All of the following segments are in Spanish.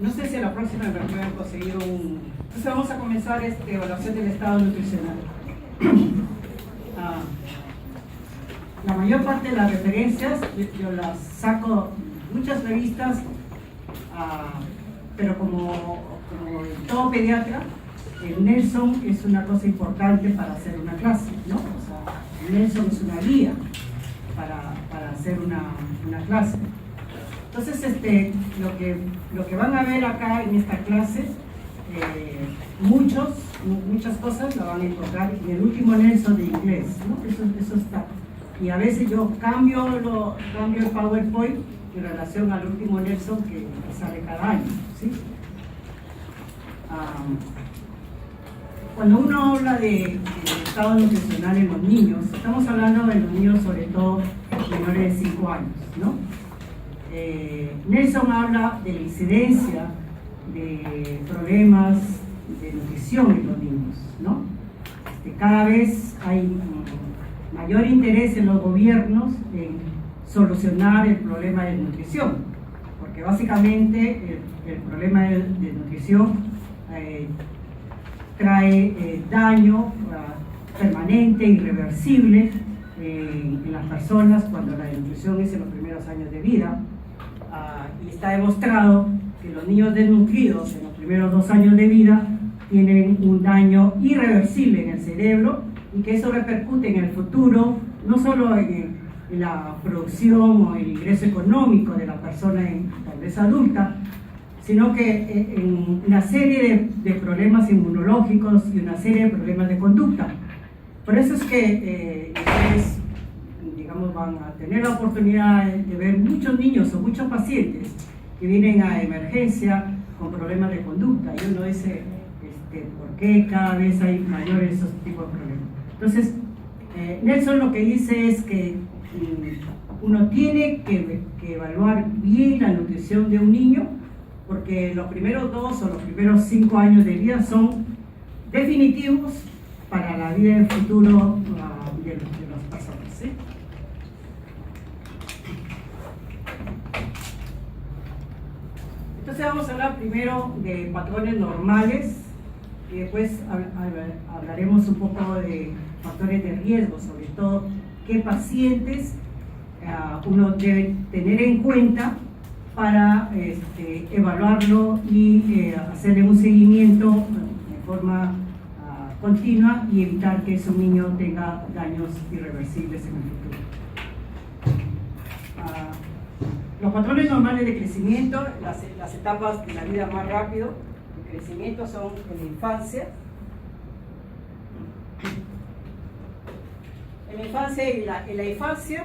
No sé si a la próxima me pueden conseguir un... Entonces vamos a comenzar evaluación del estado nutricional. La mayor parte de las referencias yo las saco muchas revistas, pero como todo pediatra, el Nelson es una cosa importante para hacer una clase, ¿no? O sea, el Nelson es una guía para hacer una clase. Entonces, lo que van a ver acá en esta clase, muchas cosas la van a encontrar en el último Nelson de inglés, ¿no? Eso está. Y a veces yo cambio el PowerPoint en relación al último Nelson que sale cada año, ¿sí? Cuando uno habla de estado nutricional en los niños, estamos hablando de los niños sobre todo menores de 5 años, ¿no? Nelson habla de la incidencia de problemas de nutrición en los niños, ¿no? Cada vez hay mayor interés en los gobiernos en solucionar el problema de nutrición, porque básicamente el problema de nutrición trae daño permanente, irreversible en las personas cuando la desnutrición es en los primeros años de vida. Y está demostrado que los niños desnutridos en los primeros 2 años de vida tienen un daño irreversible en el cerebro y que eso repercute en el futuro, no solo en la producción o el ingreso económico de la persona en tal vez adulta, sino que en una serie de problemas inmunológicos y una serie de problemas de conducta. Por eso es que ustedes, digamos, van a tener la oportunidad de ver muchos niños o muchos pacientes que vienen a emergencia con problemas de conducta, y uno dice, ¿por qué cada vez hay mayores esos tipos de problemas? Entonces, Nelson lo que dice es que uno tiene que evaluar bien la nutrición de un niño, porque los primeros 2 o los primeros 5 años de vida son definitivos para la vida del futuro de las personas, ¿sí? Entonces vamos a hablar primero de patrones normales y después hablaremos un poco de factores de riesgo, sobre todo qué pacientes uno debe tener en cuenta para evaluarlo y hacerle un seguimiento de forma continua y evitar que ese niño tenga daños irreversibles en el futuro. Los patrones normales de crecimiento, las etapas de la vida más rápido de crecimiento son en la infancia. En la infancia,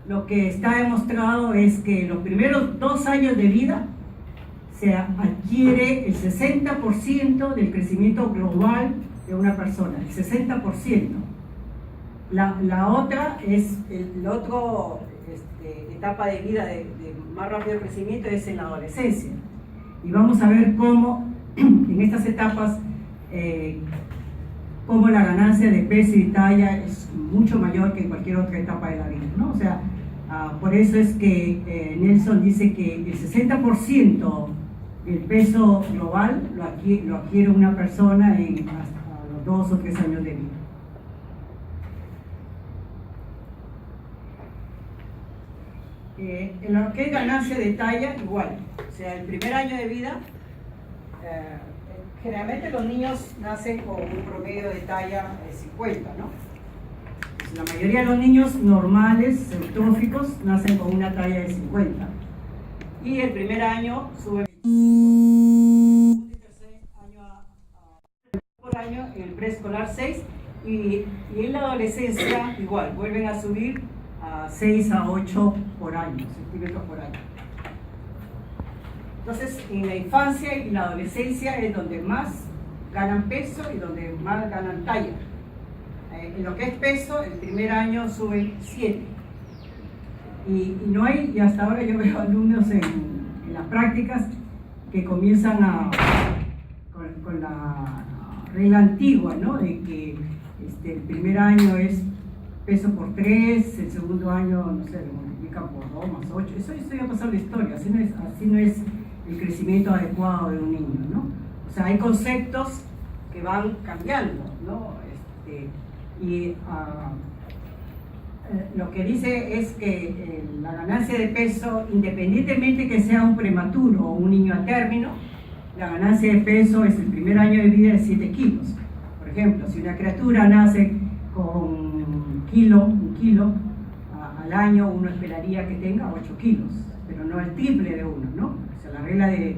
lo que está demostrado es que los primeros 2 años de vida se adquiere el 60% del crecimiento global de una persona, el 60%. La otra es, la otra etapa de vida de más rápido crecimiento es en la adolescencia. Y vamos a ver cómo en estas etapas, cómo la ganancia de peso y talla es mucho mayor que en cualquier otra etapa de la vida, ¿no? O sea, por eso es que Nelson dice que el 60% del peso global lo adquiere una persona hasta los 2 o 3 años de vida. En lo que es ganancia de talla, igual. O sea, el primer año de vida, generalmente los niños nacen con un promedio de talla de 50, ¿no? La mayoría de los niños normales, eutróficos, nacen con una talla de 50. Y el primer año sube 25, el segundo y tercer año por año, en el preescolar 6, y en la adolescencia igual, vuelven a subir a 6 a 8 por año, centímetros por año. Entonces, en la infancia y la adolescencia es donde más ganan peso y donde más ganan talla. En lo que es peso, el primer año suben 7. Y no hay, y hasta ahora yo veo alumnos en las prácticas que comienzan con la regla antigua, ¿no? De que el primer año es peso por 3, el segundo año, no sé, lo multiplican por 2 más 8. Eso ya pasó en la historia, así no es el crecimiento adecuado de un niño, ¿no? O sea, hay conceptos que van cambiando, ¿no? Lo que dice es que la ganancia de peso, independientemente que sea un prematuro o un niño a término, la ganancia de peso es el primer año de vida de 7 kilos. Por ejemplo, si una criatura nace con un kilo al año, uno esperaría que tenga 8 kilos, pero no el triple de uno, ¿no? O sea, la regla de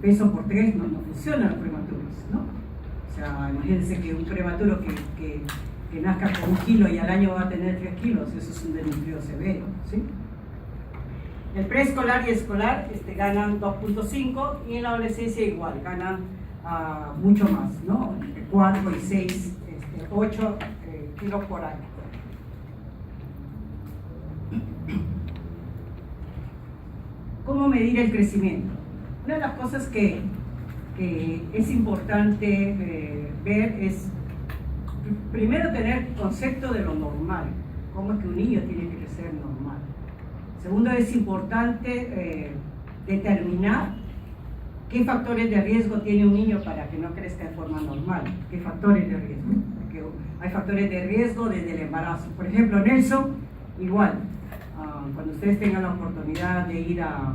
peso por 3 no funciona en los prematuros, ¿no? O sea, imagínense que un prematuro que nazca con 1 kilo y al año va a tener 3 kilos, eso es un desnutrido severo, ¿sí? El preescolar y escolar ganan 2.5 y en la adolescencia igual, ganan mucho más, ¿no? Entre 4 y 6, 8 kilos por año. ¿Cómo medir el crecimiento? Una de las cosas que es importante ver es, primero, tener concepto de lo normal, cómo es que un niño tiene que crecer normal. Segundo, es importante determinar qué factores de riesgo tiene un niño para que no crezca de forma normal. ¿Qué factores de riesgo? Porque hay factores de riesgo desde el embarazo. Por ejemplo, Nelson, igual, cuando ustedes tengan la oportunidad de ir a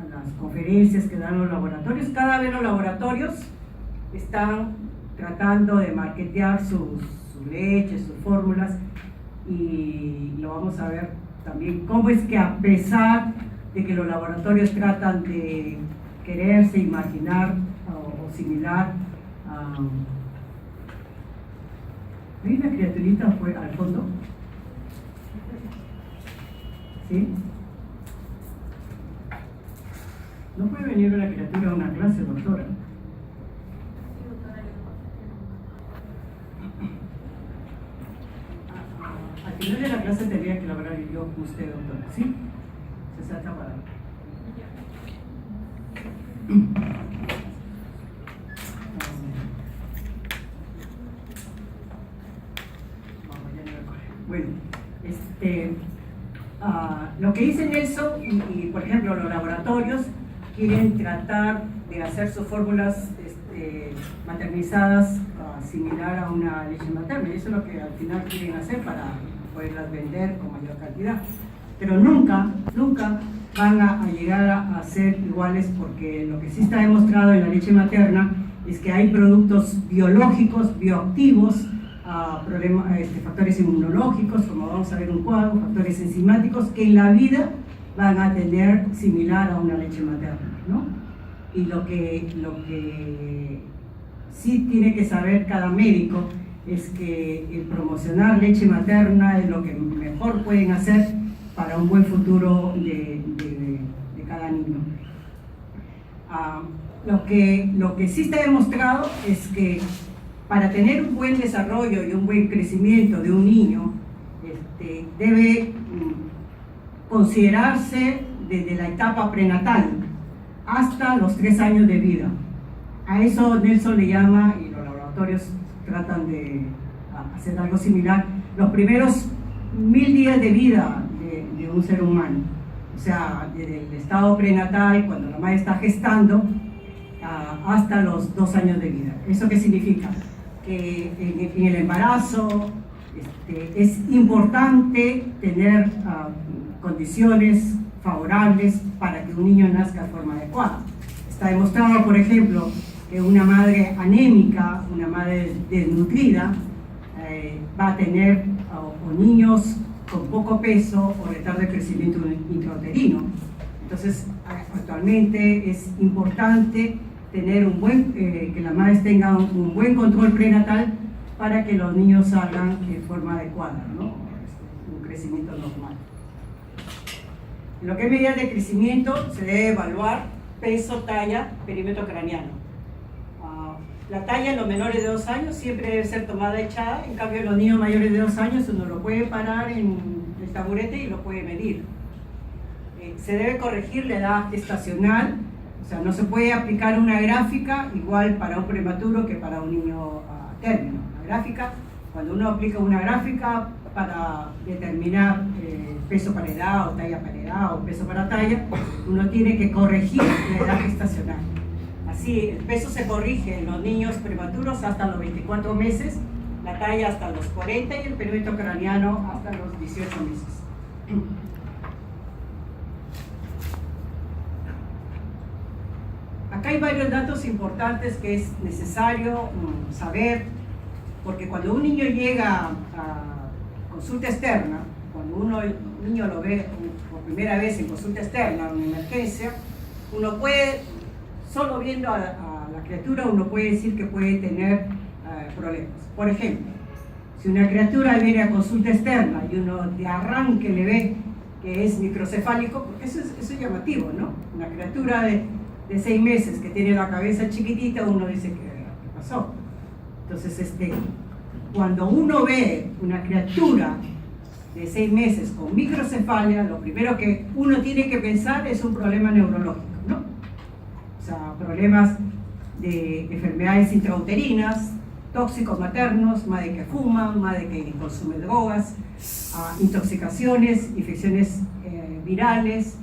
las conferencias que dan los laboratorios, cada vez los laboratorios están tratando de marketear sus leches, sus fórmulas, y lo vamos a ver también cómo es que, a pesar de que los laboratorios tratan de quererse imaginar o similar a... ¿Hay una criaturita al fondo? ¿Sí? ¿No puede venir una criatura a una clase, doctora? Al final de la clase tendría que elaborar yo con usted, doctora, ¿sí? Se salta para... Bueno, lo que dice Nelson, y por ejemplo los laboratorios quieren tratar de hacer sus fórmulas maternizadas similar a una leche materna, y eso es lo que al final quieren hacer para poderlas vender con mayor cantidad, pero nunca van a llegar a ser iguales, porque lo que sí está demostrado en la leche materna es que hay productos biológicos, bioactivos, factores inmunológicos, como vamos a ver un cuadro, factores enzimáticos, que en la vida van a tener similar a una leche materna, ¿no? Y lo que sí tiene que saber cada médico es que el promocionar leche materna es lo que mejor pueden hacer para un buen futuro de cada niño. Lo que sí está demostrado es que para tener un buen desarrollo y un buen crecimiento de un niño, debe considerarse desde la etapa prenatal hasta los 3 años de vida. A eso Nelson le llama, y los laboratorios tratan de hacer algo similar, los primeros 1000 días de vida de un ser humano. O sea, desde el estado prenatal, cuando la madre está gestando, hasta los 2 años de vida. ¿Eso qué significa? Que en el embarazo es importante tener condiciones favorables para que un niño nazca de forma adecuada. Está demostrado, por ejemplo, que una madre anémica, una madre desnutrida, va a tener o niños con poco peso o retardo de crecimiento intrauterino. Entonces, actualmente es importante tener que las madres tengan un buen control prenatal para que los niños salgan de forma adecuada, ¿no? Un crecimiento normal. En lo que es medidas de crecimiento, se debe evaluar peso, talla, perímetro craneano. La talla en los menores de 2 años siempre debe ser tomada echada, en cambio en los niños mayores de 2 años uno lo puede parar en el taburete y lo puede medir. Se debe corregir la edad gestacional, o sea, no se puede aplicar una gráfica igual para un prematuro que para un niño a término. La gráfica, cuando uno aplica una gráfica, para determinar peso para edad o talla para edad o peso para talla, uno tiene que corregir la edad gestacional. Así, el peso se corrige en los niños prematuros hasta los 24 meses, la talla hasta los 40 y el perímetro craneano hasta los 18 meses. Acá hay varios datos importantes que es necesario saber, porque cuando un niño llega a consulta externa, cuando un niño lo ve por primera vez en consulta externa o en emergencia, uno puede, solo viendo a la criatura, uno puede decir que puede tener problemas. Por ejemplo, si una criatura viene a consulta externa y uno de arranque le ve que es microcefálico, porque eso es llamativo, ¿no? Una criatura de 6 meses que tiene la cabeza chiquitita, uno dice, ¿qué pasó? Entonces, cuando uno ve una criatura de 6 meses con microcefalia, lo primero que uno tiene que pensar es un problema neurológico, ¿no? O sea, problemas de enfermedades intrauterinas, tóxicos maternos, madre que fuma, madre que consume drogas, intoxicaciones, infecciones virales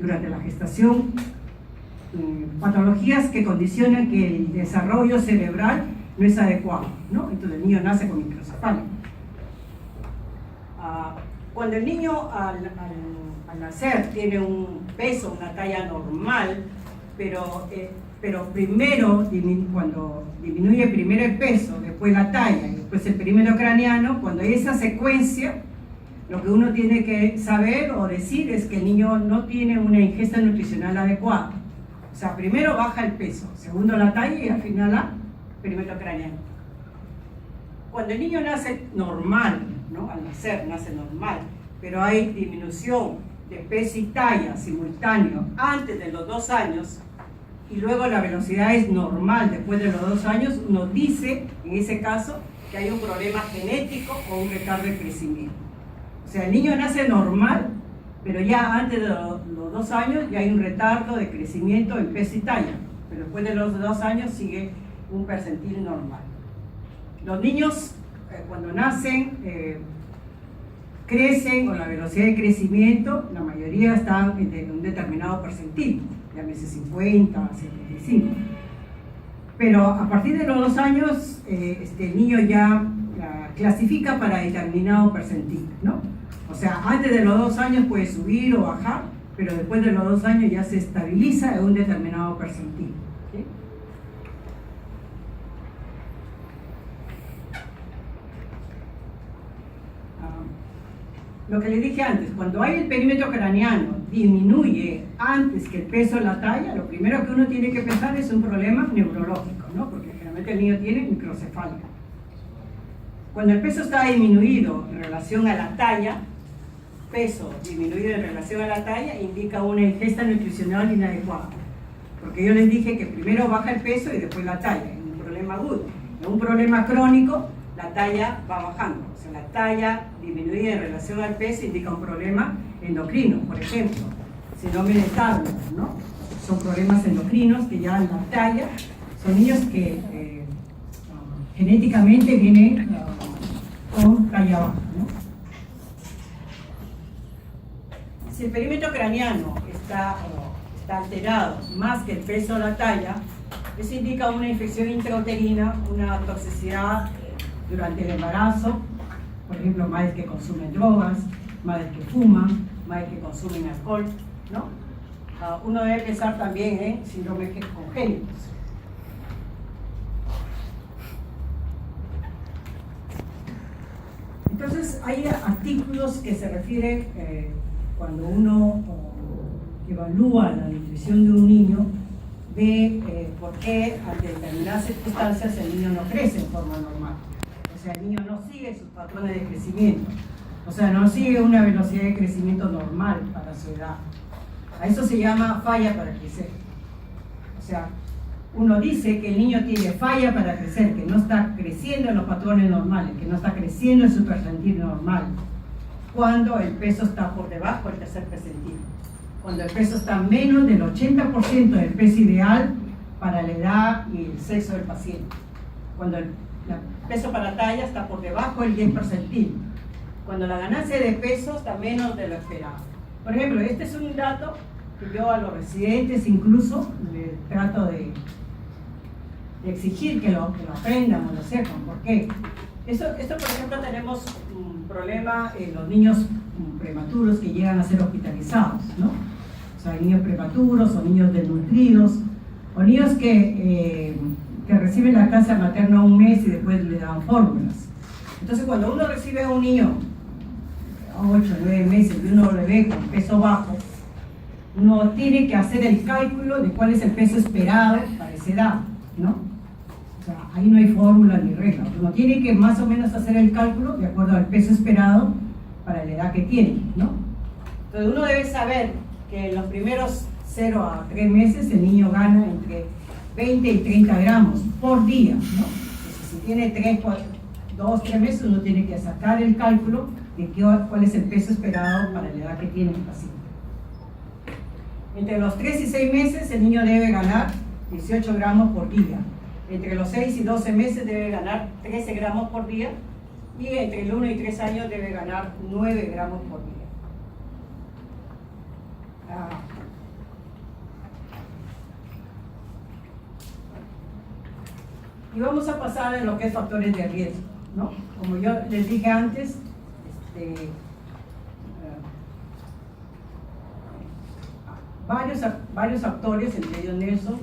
durante la gestación, patologías que condicionan que el desarrollo cerebral no es adecuado, ¿no? Entonces el niño nace con microcefalia. Cuando el niño al nacer tiene un peso, una talla normal, pero primero, cuando disminuye primero el peso, después la talla y después el perímetro craneano, cuando hay esa secuencia, lo que uno tiene que saber o decir es que el niño no tiene una ingesta nutricional adecuada. O sea, primero baja el peso, segundo la talla y al final la perímetro craneano. Cuando el niño nace normal, ¿no? Al nacer nace normal, pero hay disminución de peso y talla simultáneo antes de los 2 años y luego la velocidad es normal después de los 2 años, nos dice en ese caso que hay un problema genético o un retardo de crecimiento. O sea, el niño nace normal, pero ya antes de los 2 años ya hay un retardo de crecimiento en peso y talla, pero después de los 2 años sigue un percentil normal. Los niños cuando nacen crecen con la velocidad de crecimiento, la mayoría están en un determinado percentil, llámese 50, 75. Pero a partir de los 2 años el niño ya clasifica para determinado percentil, ¿no? O sea, antes de los 2 años puede subir o bajar, pero después de los 2 años ya se estabiliza en un determinado percentil. ¿Sí? Lo que les dije antes, cuando hay el perímetro craneano disminuye antes que el peso de la talla, lo primero que uno tiene que pensar es un problema neurológico, ¿no? Porque generalmente el niño tiene microcefalia. Cuando el peso está disminuido en relación a la talla, peso disminuido en relación a la talla indica una ingesta nutricional inadecuada. Porque yo les dije que primero baja el peso y después la talla, en un problema agudo. En un problema crónico, la talla va bajando. O sea, la talla disminuida en relación al peso indica un problema endocrino, por ejemplo. Síndrome de Turner, ¿no? Son problemas endocrinos que ya en la talla son niños que genéticamente vienen con talla baja, ¿no? Si el perímetro craneano está alterado más que el peso de la talla, eso indica una infección intrauterina, una toxicidad durante el embarazo, por ejemplo, madres que consumen drogas, madres que fuman, madres que consumen alcohol, ¿no? Uno debe pensar también en síndromes congénitos. Entonces, hay artículos que se refieren, cuando uno evalúa la nutrición de un niño, ve por qué ante determinadas circunstancias el niño no crece en forma normal. O sea, el niño no sigue sus patrones de crecimiento. O sea, no sigue una velocidad de crecimiento normal para su edad. A eso se llama falla para crecer. O sea, uno dice que el niño tiene falla para crecer, que no está creciendo en los patrones normales, que no está creciendo en su percentil normal, cuando el peso está por debajo del tercer percentil, cuando el peso está menos del 80% del peso ideal para la edad y el sexo del paciente, cuando el peso para talla está por debajo del 10 percentil, cuando la ganancia de peso está menos de lo esperado. Por ejemplo, este es un dato que yo a los residentes incluso les trato de exigir que lo aprendan o lo sepan. ¿Por qué? Esto, por ejemplo, tenemos un problema en los niños prematuros que llegan a ser hospitalizados, ¿no? O sea, hay niños prematuros o niños desnutridos o niños que reciben la lactancia materna un mes y después le dan fórmulas. Entonces, cuando uno recibe a un niño 8 o 9 meses y uno lo ve con peso bajo, uno tiene que hacer el cálculo de cuál es el peso esperado para esa edad, ¿no? O sea, ahí no hay fórmula ni regla. Uno tiene que más o menos hacer el cálculo de acuerdo al peso esperado para la edad que tiene, ¿no? Entonces uno debe saber que en los primeros 0 a 3 meses el niño gana entre 20 y 30 gramos por día, ¿no? Entonces, si tiene 2 o 3 meses, uno tiene que sacar el cálculo de cuál es el peso esperado para la edad que tiene el paciente. Entre los 3 y 6 meses el niño debe ganar 18 gramos por día. Entre los 6 y 12 meses debe ganar 13 gramos por día. Y entre el 1 y 3 años debe ganar 9 gramos por día. Y vamos a pasar a lo que es factores de riesgo, ¿no? Como yo les dije antes, varios actores, entre ellos Nelson,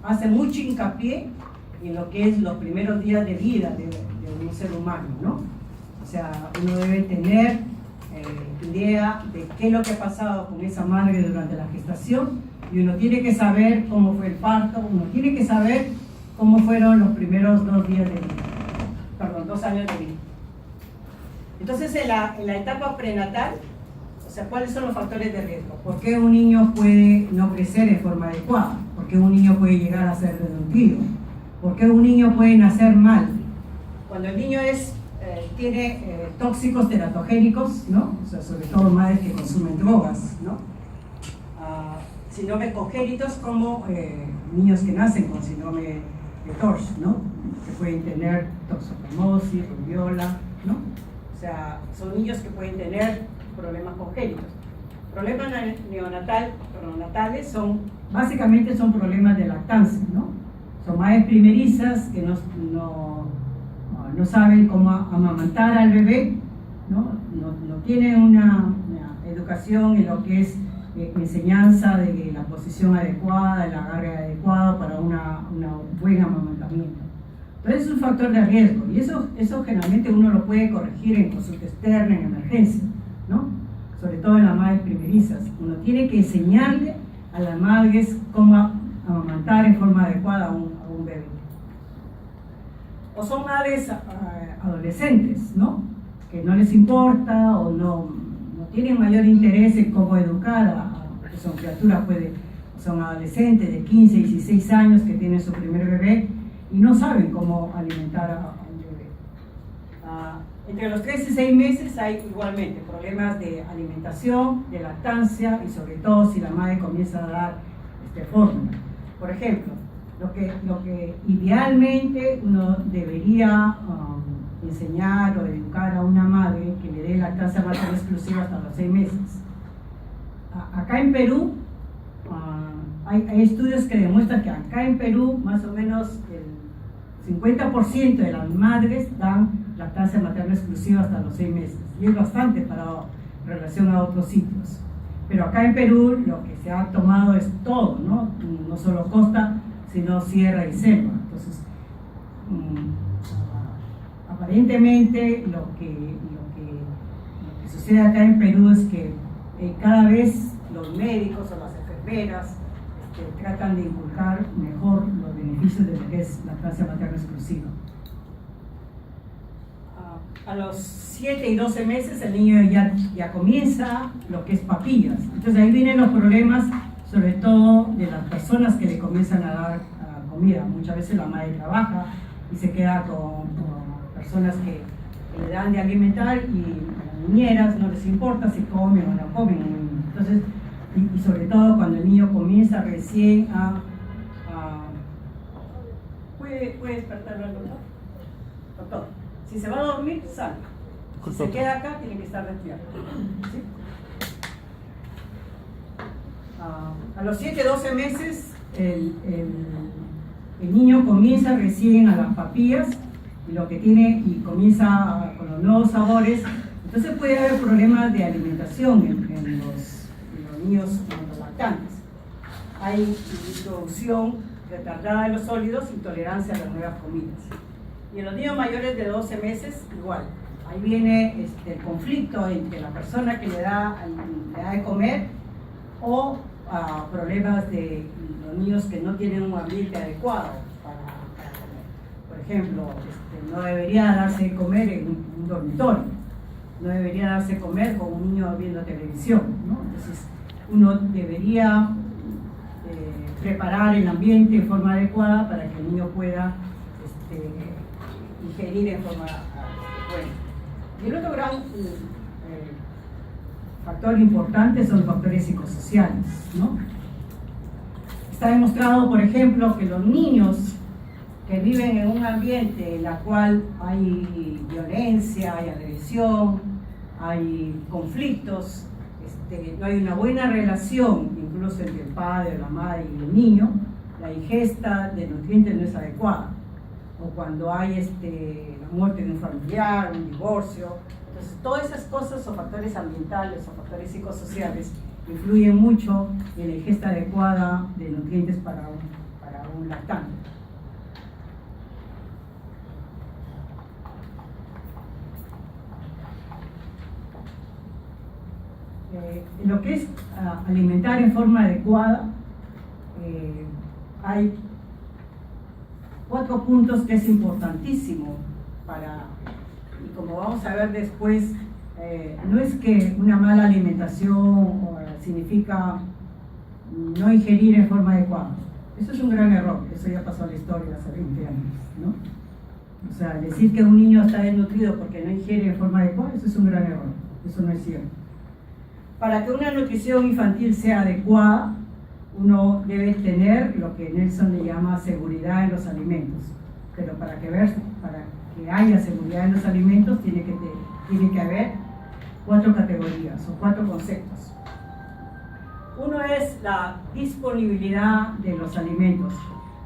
hacen mucho hincapié en lo que es los primeros días de vida de un ser humano, ¿no? O sea, uno debe tener idea de qué es lo que ha pasado con esa madre durante la gestación, y uno tiene que saber cómo fue el parto, uno tiene que saber cómo fueron los primeros 2 días de vida, perdón, 2 años de vida. Entonces, en la etapa prenatal, o sea, ¿cuáles son los factores de riesgo? ¿Por qué un niño puede no crecer en forma adecuada? ¿Por qué un niño puede llegar a ser desnutrido? ¿Por qué un niño puede nacer mal? Cuando el niño tiene tóxicos teratogénicos, ¿no? O sea, sobre todo madres que consumen drogas, ¿no? Síndromes congénitos como niños que nacen con síndrome de Torch, ¿no? Que pueden tener toxoplasmosis, rubiola, ¿no? O sea, son niños que pueden tener problemas congénitos. Problemas neonatales básicamente son problemas de lactancia, ¿no? Son madres primerizas que no saben cómo amamantar al bebé, ¿no? No tienen una educación en lo que es enseñanza de la posición adecuada, el agarre adecuado para un buen amamantamiento. Entonces es un factor de riesgo, y eso generalmente uno lo puede corregir en consulta externa, en emergencia, ¿no? Sobre todo en las madres primerizas. Uno tiene que enseñarle a las madres cómo amamantar en forma adecuada a un bebé. O son madres adolescentes, ¿no? Que no les importa o no tienen mayor interés en cómo educar porque son criaturas, son adolescentes de 15, 16 años que tienen su primer bebé y no saben cómo alimentar a un bebé. Entre los 3 y 6 meses hay igualmente problemas de alimentación, de lactancia y sobre todo si la madre comienza a dar fórmula. Por ejemplo, lo que idealmente uno debería enseñar o educar a una madre que le dé lactancia materna exclusiva hasta los 6 meses. Acá en Perú hay estudios que demuestran que acá en Perú más o menos el 50% de las madres dan lactancia materna exclusiva hasta los 6 meses, y es bastante en relación a otros sitios. Pero acá en Perú lo que se ha tomado es todo, ¿no? No solo costa, sino sierra y selva. Entonces, aparentemente lo que sucede acá en Perú es que cada vez los médicos o las enfermeras tratan de inculcar mejor los beneficios de lo que es lactancia materna exclusiva. A los 7 y 12 meses el niño ya comienza lo que es papillas. Entonces ahí vienen los problemas, sobre todo de las personas que le comienzan a dar comida. Muchas veces la madre trabaja y se queda con personas que le dan de alimentar, y a las niñeras no les importa si comen o no comen. Entonces, y sobre todo cuando el niño comienza recién ¿Puede despertarlo el doctor? Doctor, si se va a dormir, salga. Si se queda acá, tiene que estar despierto. ¿Sí? A los 7-12 meses, el niño comienza recién a las papillas y lo que tiene y comienza con los nuevos sabores. Entonces puede haber problemas de alimentación en los niños lactantes. Hay introducción retardada de los sólidos, intolerancia a las nuevas comidas. Y en los niños mayores de 12 meses, igual. Ahí viene el conflicto entre la persona que le da de comer o problemas de los niños que no tienen un ambiente adecuado para comer. Por ejemplo, no debería darse de comer en un dormitorio, no debería darse de comer con un niño viendo televisión, ¿no? Entonces, uno debería preparar el ambiente de forma adecuada para que el niño pueda ingerir en forma buena. Y el otro gran factor importante son los factores psicosociales, ¿no? Está demostrado, por ejemplo, que los niños que viven en un ambiente en el cual hay violencia, hay agresión, hay conflictos, no hay una buena relación, incluso entre el padre, la madre y el niño, la ingesta de nutrientes no es adecuada. O cuando hay la muerte de un familiar, un divorcio. Entonces, todas esas cosas o factores ambientales o factores psicosociales influyen mucho en la ingesta adecuada de nutrientes para un lactante. En lo que es alimentar en forma adecuada, hay 4 puntos que es importantísimo y como vamos a ver después, no es que una mala alimentación significa no ingerir en forma adecuada. Eso es un gran error, eso ya pasó a la historia hace 20 años, ¿no? O sea, decir que un niño está desnutrido porque no ingiere en forma adecuada, eso es un gran error, eso no es cierto. Para que una nutrición infantil sea adecuada, uno debe tener lo que Nelson le llama seguridad en los alimentos. Pero para que haya seguridad en los alimentos tiene que haber 4 categorías o 4 conceptos. Uno es la disponibilidad de los alimentos.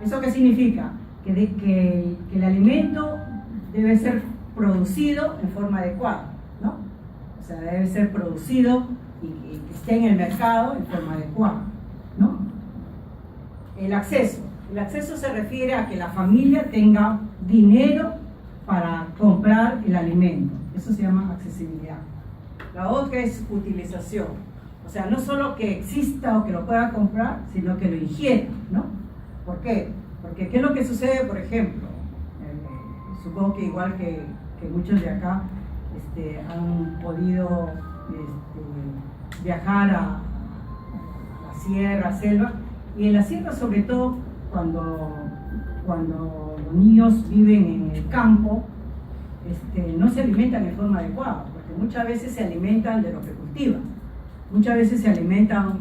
¿Eso qué significa? Que el alimento debe ser producido en forma adecuada, ¿no? O sea, debe ser producido y que esté en el mercado en forma adecuada, ¿no? El acceso se refiere a que la familia tenga dinero para comprar el alimento. Eso se llama accesibilidad. La otra es utilización. O sea, no solo que exista o que lo pueda comprar, sino que lo ingiera, ¿no? ¿Por qué? Porque ¿qué es lo que sucede, por ejemplo? Supongo que igual que muchos de acá han podido viajar a la sierra, selva, y en la sierra sobre todo cuando los niños viven en el campo, no se alimentan de forma adecuada, porque muchas veces se alimentan de lo que cultivan, muchas veces se alimentan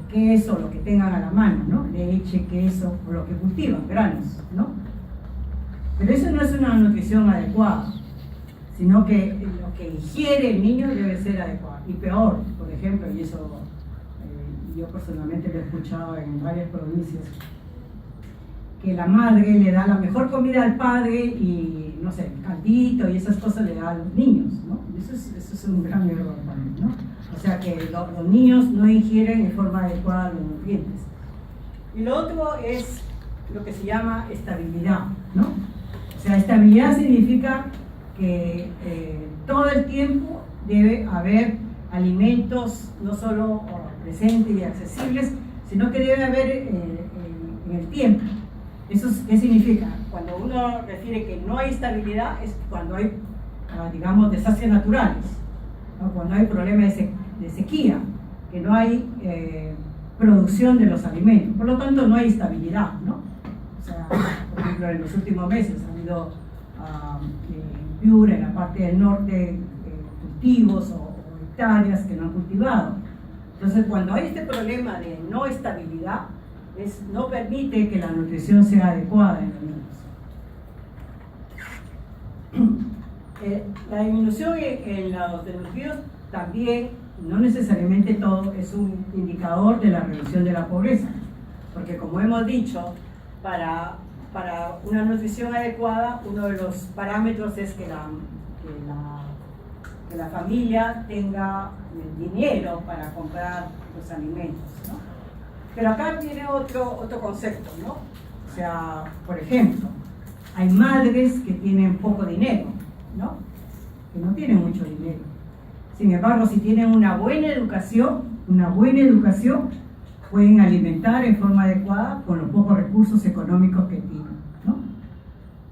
de queso, lo que tengan a la mano, ¿no? Leche, queso, o lo que cultivan, granos, ¿no? Pero eso no es una nutrición adecuada, sino que lo que ingiere el niño debe ser adecuado. Y peor, por ejemplo, y eso yo personalmente lo he escuchado en varias provincias, que la madre le da la mejor comida al padre y, no sé, caldito y esas cosas le da a los niños, ¿no? Eso es un gran error también, ¿no? O sea que los niños no ingieren en forma adecuada los nutrientes. Y lo otro es lo que se llama estabilidad, ¿no? O sea, estabilidad significa que todo el tiempo debe haber alimentos no solo presentes y accesibles, sino que debe haber en el tiempo. ¿Eso qué significa? Cuando uno refiere que no hay estabilidad es cuando hay, digamos, desastres naturales, ¿no? Cuando hay problemas de sequía, que no hay producción de los alimentos, por lo tanto no hay estabilidad, ¿no? O sea, por ejemplo, en los últimos meses ha habido en Piura, en la parte del norte, cultivos o hectáreas que no han cultivado. Entonces, cuando hay este problema de no estabilidad, no permite que la nutrición sea adecuada en los niños. La disminución en los desnutridos también, no necesariamente todo, es un indicador de la reducción de la pobreza. Porque como hemos dicho, para una nutrición adecuada, uno de los parámetros es que la familia tenga dinero para comprar los alimentos, ¿no? Pero acá viene otro concepto, ¿no? O sea, por ejemplo, hay madres que tienen poco dinero, ¿no? Que no tienen mucho dinero. Sin embargo, si tienen una buena educación, pueden alimentar en forma adecuada con los pocos recursos económicos que tienen, ¿no?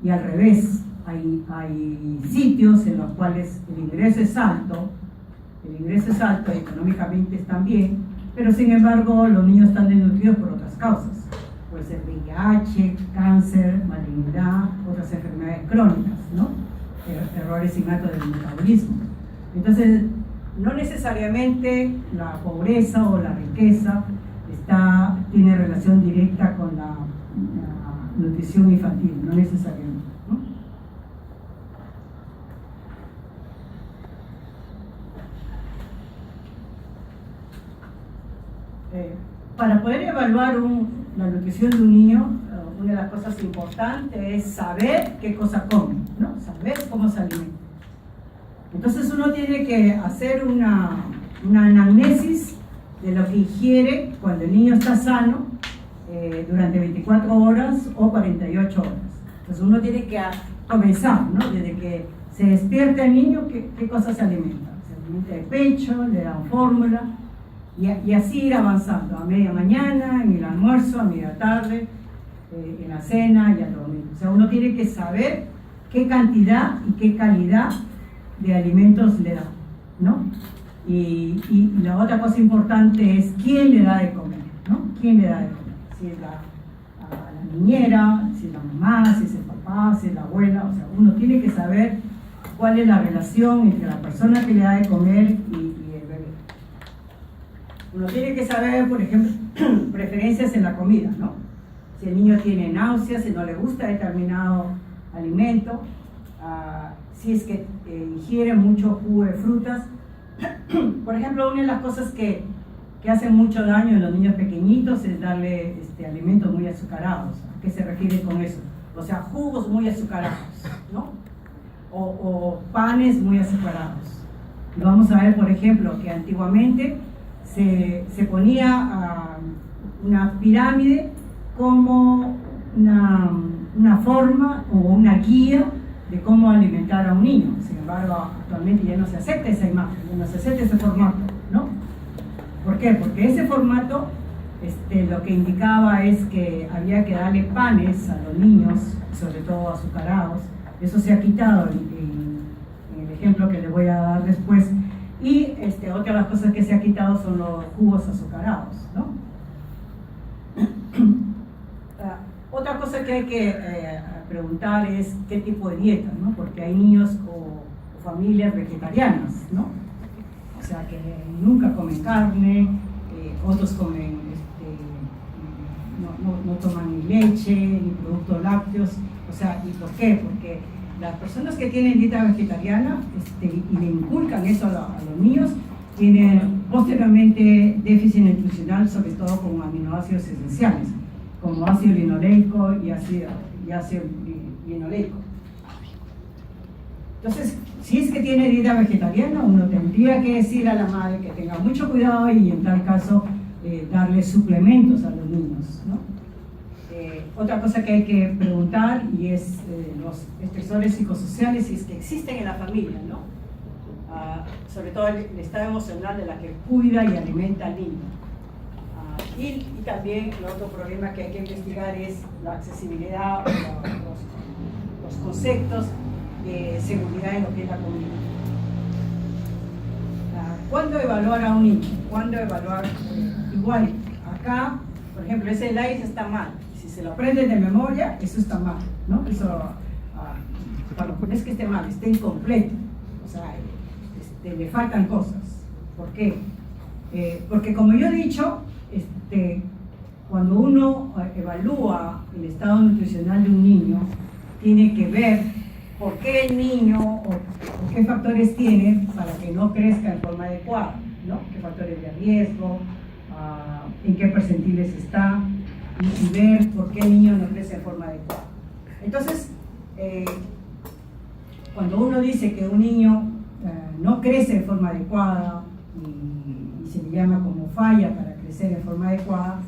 Y al revés, hay sitios en los cuales el ingreso es alto y económicamente están bien, pero sin embargo los niños están desnutridos por otras causas. Puede ser VIH, cáncer, malignidad, otras enfermedades crónicas, ¿no? Errores innatos del metabolismo. Entonces, no necesariamente la pobreza o la riqueza tiene relación directa con la nutrición infantil, no necesariamente, ¿no? Para poder evaluar la nutrición de un niño, una de las cosas importantes es saber qué cosa come, ¿no? Saber cómo se alimenta. Entonces uno tiene que hacer una anamnesis de lo que ingiere cuando el niño está sano durante 24 horas o 48 horas. Entonces uno tiene que comenzar, ¿no? Desde que se despierta el niño, ¿qué cosas se alimenta? Se alimenta de pecho, le dan fórmula y así ir avanzando a media mañana, en el almuerzo, a media tarde, en la cena y al dormir. O sea, uno tiene que saber qué cantidad y qué calidad de alimentos le da, ¿no? Y la otra cosa importante es quién le da de comer, ¿no? ¿Quién le da de comer? Si es la niñera, si es la mamá, si es el papá, si es la abuela. O sea, uno tiene que saber cuál es la relación entre la persona que le da de comer y el bebé. Uno tiene que saber, por ejemplo, preferencias en la comida, ¿no? Si el niño tiene náuseas, si no le gusta determinado alimento, si es que ingiere mucho jugo de frutas. Por ejemplo, una de las cosas que hacen mucho daño en los niños pequeñitos es darle alimentos muy azucarados. ¿A qué se refiere con eso? O sea, jugos muy azucarados, ¿no? O panes muy azucarados. Y vamos a ver, por ejemplo, que antiguamente se ponía una pirámide como una forma o una guía de cómo alimentar a un niño. Sin embargo, actualmente ya no se acepta esa imagen, no se acepta ese formato, ¿no? ¿Por qué? Porque ese formato lo que indicaba es que había que darle panes a los niños, sobre todo azucarados. Eso se ha quitado en el ejemplo que les voy a dar después. Y otra de las cosas que se ha quitado son los jugos azucarados, ¿no? Otra cosa que hay que preguntar es qué tipo de dieta, ¿no? Porque hay niños o familias vegetarianas, ¿no? O sea, que nunca comen carne, otros comen, no toman ni leche, ni productos lácteos. O sea, ¿y por qué? Porque las personas que tienen dieta vegetariana y le inculcan eso a los niños, tienen posteriormente déficit nutricional, sobre todo con aminoácidos esenciales, como ácido linoleico y ácido linoleico. Entonces, si es que tiene dieta vegetariana, uno tendría que decir a la madre que tenga mucho cuidado y en tal caso darle suplementos a los niños, ¿no? Otra cosa que hay que preguntar y es los estresores psicosociales, si es que existen en la familia, ¿no? Sobre todo el estado emocional de la que cuida y alimenta al niño. Y también el otro problema que hay que investigar es la accesibilidad, los conceptos de seguridad en lo que es la comida. ¿Cuándo evaluar a un niño? ¿Cuándo evaluar? Igual, acá, por ejemplo, ese slice está mal. Si se lo aprenden de memoria, eso está mal, ¿no? Eso, no es que esté mal, está incompleto. O sea, le faltan cosas. ¿Por qué? Porque como yo he dicho, cuando uno evalúa el estado nutricional de un niño, tiene que ver por qué el niño o qué factores tiene para que no crezca en forma adecuada, ¿no? Qué factores de riesgo, en qué percentiles está, y ver por qué el niño no crece en forma adecuada. Entonces, cuando uno dice que un niño no crece en forma adecuada y se le llama como falla para crecer en forma adecuada,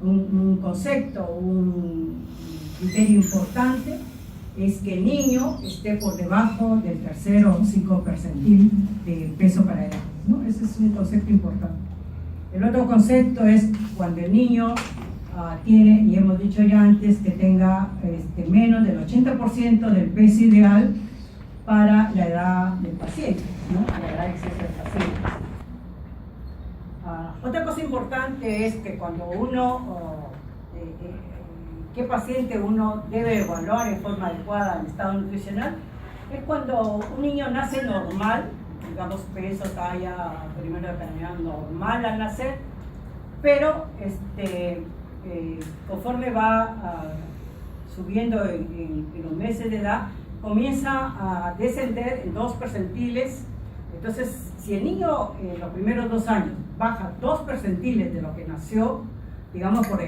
un concepto, un criterio importante es que el niño esté por debajo del tercero o 5 percentil de peso para edad, ¿no? Ese es un concepto importante. El otro concepto es cuando el niño tiene, y hemos dicho ya antes, que tenga menos del 80% del peso ideal para la edad del paciente, ¿no? La edad de exceso del paciente. Otra cosa importante es que cuando qué paciente uno debe evaluar en forma adecuada el estado nutricional, es cuando un niño nace normal, digamos peso, talla, primero de enfermedad normal al nacer, pero conforme va subiendo en los meses de edad, comienza a descender en 2 percentiles. Entonces, si el niño en los primeros 2 años baja 2 percentiles de lo que nació, digamos por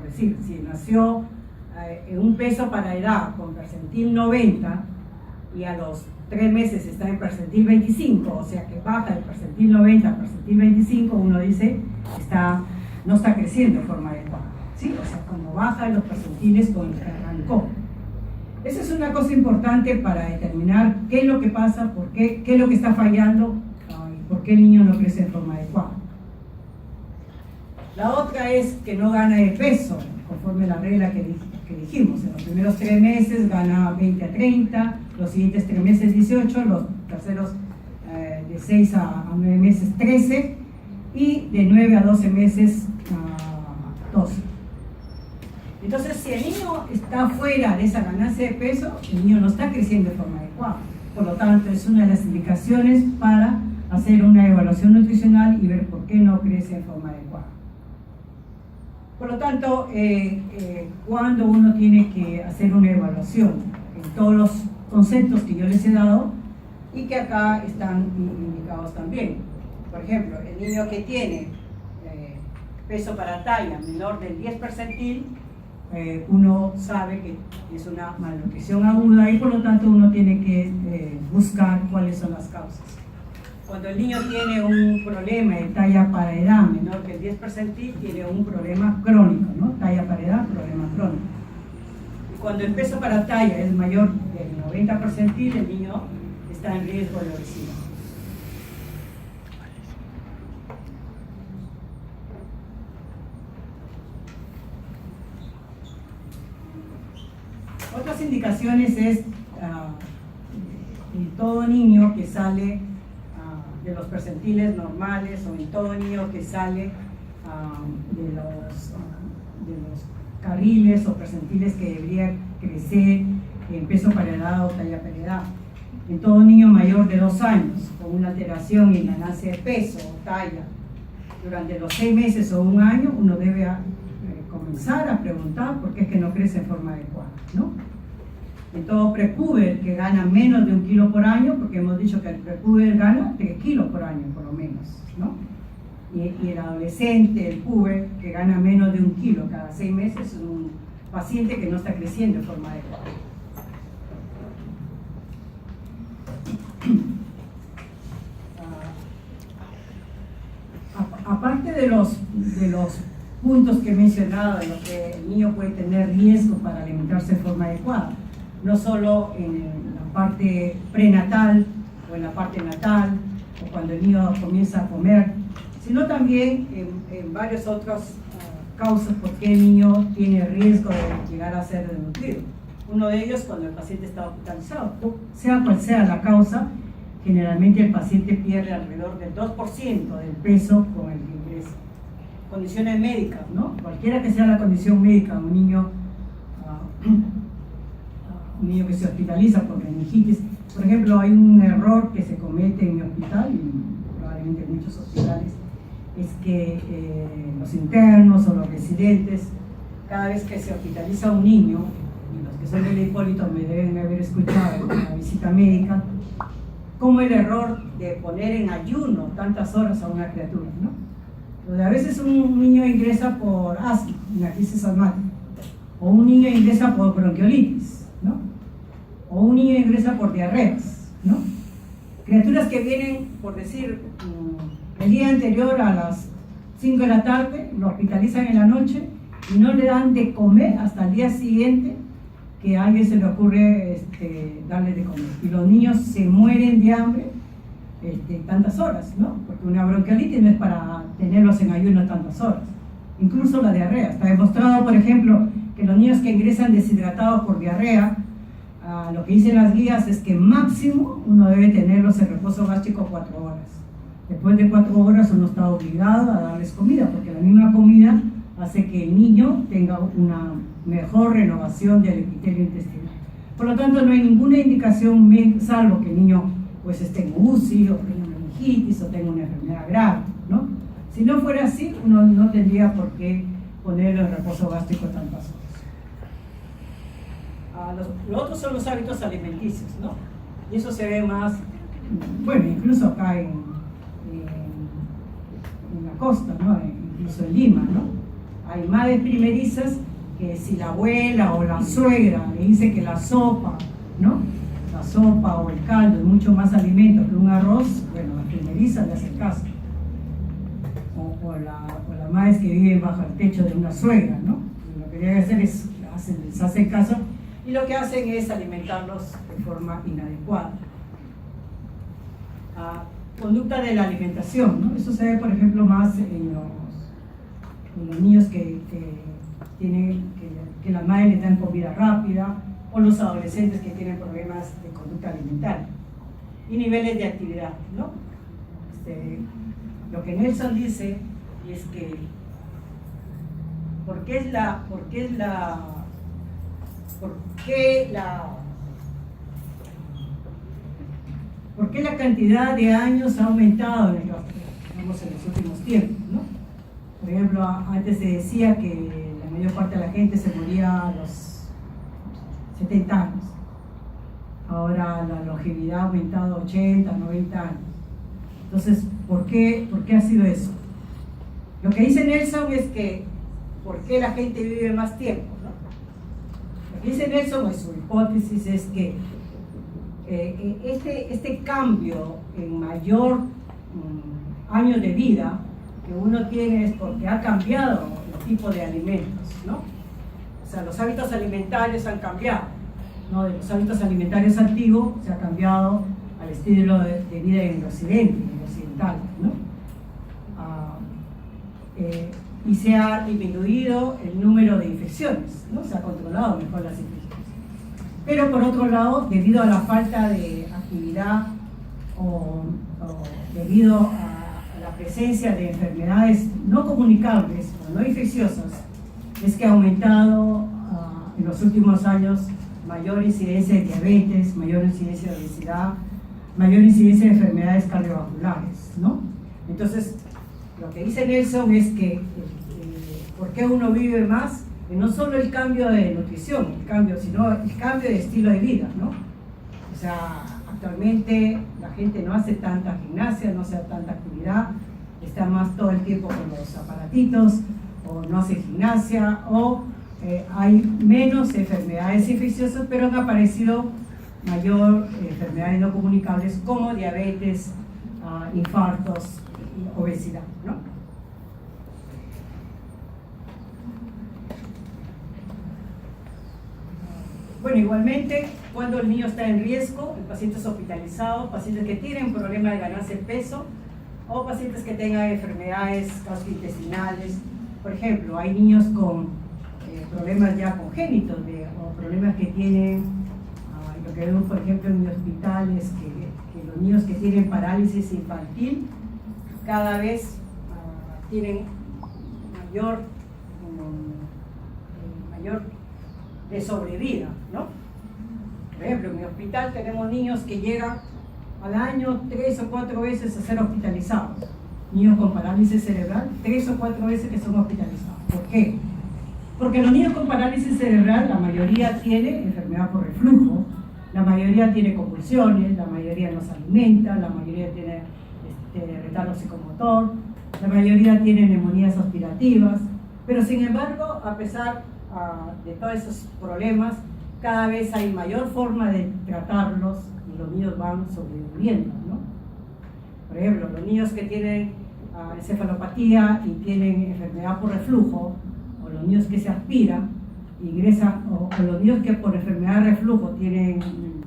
decir, si nació en un peso para edad con percentil 90 y a los 3 meses está en percentil 25, o sea que baja de percentil 90 a percentil 25, uno dice no está creciendo de forma adecuada, ¿sí? O sea, cuando baja los percentiles con el que arrancó. Esa es una cosa importante para determinar qué es lo que pasa, qué es lo que está fallando y por qué el niño no crece de forma adecuada. La otra es que no gana de peso, conforme la regla que dijimos. En los primeros 3 meses gana 20 a 30, los siguientes 3 meses 18, los terceros de 6 a 9 meses 13 y de 9 a 12 meses 12. Entonces, si el niño está fuera de esa ganancia de peso, el niño no está creciendo de forma adecuada. Por lo tanto, es una de las indicaciones para hacer una evaluación nutricional y ver por qué no crece de forma adecuada. Por lo tanto, cuando uno tiene que hacer una evaluación en todos los conceptos que yo les he dado y que acá están indicados también. Por ejemplo, el niño que tiene peso para talla menor del 10 percentil, uno sabe que es una malnutrición aguda y por lo tanto uno tiene que buscar cuáles son las causas. Cuando el niño tiene un problema de talla para edad menor que el 10 percentil, tiene un problema crónico, ¿no? Talla para edad, problema crónico. Y cuando el peso para talla es mayor del 90 percentil, el niño está en riesgo de obesidad. Otras indicaciones es en todo niño que sale de los percentiles normales o en todo niño que sale de los carriles o percentiles que debería crecer en peso para edad o talla para edad. En todo niño mayor de 2 años con una alteración en ganancia de peso o talla durante los 6 meses o 1 año, uno debe comenzar a preguntar por qué es que no crece en forma adecuada, ¿no? En todo prepuber que gana menos de 1 kilo por año, porque hemos dicho que el prepuber gana 3 kilos por año por lo menos, ¿no? Y el adolescente, el puber, que gana menos de 1 kilo cada 6 meses, es un paciente que no está creciendo de forma adecuada. Aparte de los puntos que he mencionado, de lo que el niño puede tener riesgo para alimentarse de forma adecuada, no solo en la parte prenatal o en la parte natal o cuando el niño comienza a comer, sino también en varias otras causas por qué el niño tiene riesgo de llegar a ser desnutrido. Uno de ellos cuando el paciente está hospitalizado, sea cual sea la causa, generalmente el paciente pierde alrededor del 2% del peso con el que ingresa. Condiciones médicas, ¿no? Cualquiera que sea la condición médica, un niño que se hospitaliza por meningitis. Por ejemplo, hay un error que se comete en mi hospital y probablemente en muchos hospitales, es que los internos o los residentes, cada vez que se hospitaliza un niño y los que son del Hipólito me deben haber escuchado en la visita médica, como el error de poner en ayuno tantas horas a una criatura, ¿no? Entonces, a veces un niño ingresa por asma, una crisis asmática, o un niño ingresa por bronquiolitis, ¿no? O un niño ingresa por diarreas, ¿no? Criaturas que vienen, por decir, el día anterior a las 5 de la tarde, lo hospitalizan en la noche y no le dan de comer hasta el día siguiente que a alguien se le ocurre darle de comer. Y los niños se mueren de hambre tantas horas, ¿no? Porque una bronquiolitis no es para tenerlos en ayuno tantas horas. Incluso la diarrea. Está demostrado, por ejemplo, que los niños que ingresan deshidratados por diarrea, lo que dicen las guías es que máximo uno debe tenerlos en reposo gástrico 4 horas. Después de 4 horas uno está obligado a darles comida, porque la misma comida hace que el niño tenga una mejor renovación del epitelio intestinal. Por lo tanto, no hay ninguna indicación, salvo que el niño pues esté en UCI, o tenga una meningitis, o tenga una enfermedad grave, ¿no? Si no fuera así, uno no tendría por qué ponerlo en reposo gástrico tantas horas. Los otros son los hábitos alimenticios, ¿no? Y eso se ve más, bueno, incluso acá en la costa, ¿no? Incluso en Lima, ¿no? Hay madres primerizas que si la abuela o la suegra le dice que la sopa, ¿no? La sopa o el caldo es mucho más alimento que un arroz, bueno, las primerizas le hacen caso. O las madres que viven bajo el techo de una suegra, ¿no? Lo que deben hacer es, les hacen caso y lo que hacen es alimentarlos de forma inadecuada. Conducta de la alimentación, ¿no? Eso se ve, por ejemplo, más en los niños que la madre les dan comida rápida, o los adolescentes que tienen problemas de conducta alimentaria. Y niveles de actividad, ¿no? Lo que Nelson dice es que ¿por qué la cantidad de años ha aumentado en los últimos tiempos, ¿no? Por ejemplo, antes se decía que la mayor parte de la gente se moría a los 70 años. Ahora la longevidad ha aumentado a 80, 90 años. Entonces, ¿por qué ha sido eso? Lo que dice Nelson es que ¿por qué la gente vive más tiempo, ¿no? Lo que dice Nelson, o su hipótesis, es que este cambio en mayor años de vida que uno tiene es porque ha cambiado el tipo de alimentos, ¿no? O sea, los hábitos alimentarios han cambiado, ¿no? De los hábitos alimentarios antiguos se ha cambiado al estilo de vida en el occidente, en el occidental, ¿no? Y se ha disminuido el número de infecciones, ¿no? Se ha controlado mejor las infecciones. Pero por otro lado, debido a la falta de actividad o debido a la presencia de enfermedades no comunicables o no infecciosas, es que ha aumentado en los últimos años mayor incidencia de diabetes, mayor incidencia de obesidad, mayor incidencia de enfermedades cardiovasculares, ¿no? Entonces, lo que dice Nelson es que ¿por qué uno vive más? No solo el cambio de nutrición, sino el cambio de estilo de vida, ¿no? O sea, actualmente la gente no hace tanta gimnasia, no hace tanta actividad, está más todo el tiempo con los aparatitos, o no hace gimnasia, o hay menos enfermedades infecciosas, pero han aparecido mayor enfermedades no comunicables como diabetes, infartos y obesidad, ¿no? Bueno, igualmente, cuando el niño está en riesgo, el paciente es hospitalizado, pacientes que tienen problemas de ganancia de peso o pacientes que tengan enfermedades gastrointestinales. Por ejemplo, hay niños con problemas ya congénitos o problemas que tienen, lo que vemos por ejemplo en mi hospital es que los niños que tienen parálisis infantil cada vez tienen mayor de sobrevida, ¿no? Por ejemplo, en mi hospital tenemos niños que llegan al año 3 o 4 veces a ser hospitalizados. Niños con parálisis cerebral, 3 o 4 veces que son hospitalizados. ¿Por qué? Porque los niños con parálisis cerebral, la mayoría tiene enfermedad por reflujo, la mayoría tiene convulsiones, la mayoría no se alimenta, la mayoría tiene retardo psicomotor, la mayoría tiene neumonías aspirativas, pero sin embargo, a pesar de todos esos problemas, cada vez hay mayor forma de tratarlos y los niños van sobreviviendo, ¿no? Por ejemplo, los niños que tienen encefalopatía y tienen enfermedad por reflujo, o los niños que se aspiran, ingresan, o los niños que por enfermedad de reflujo tienen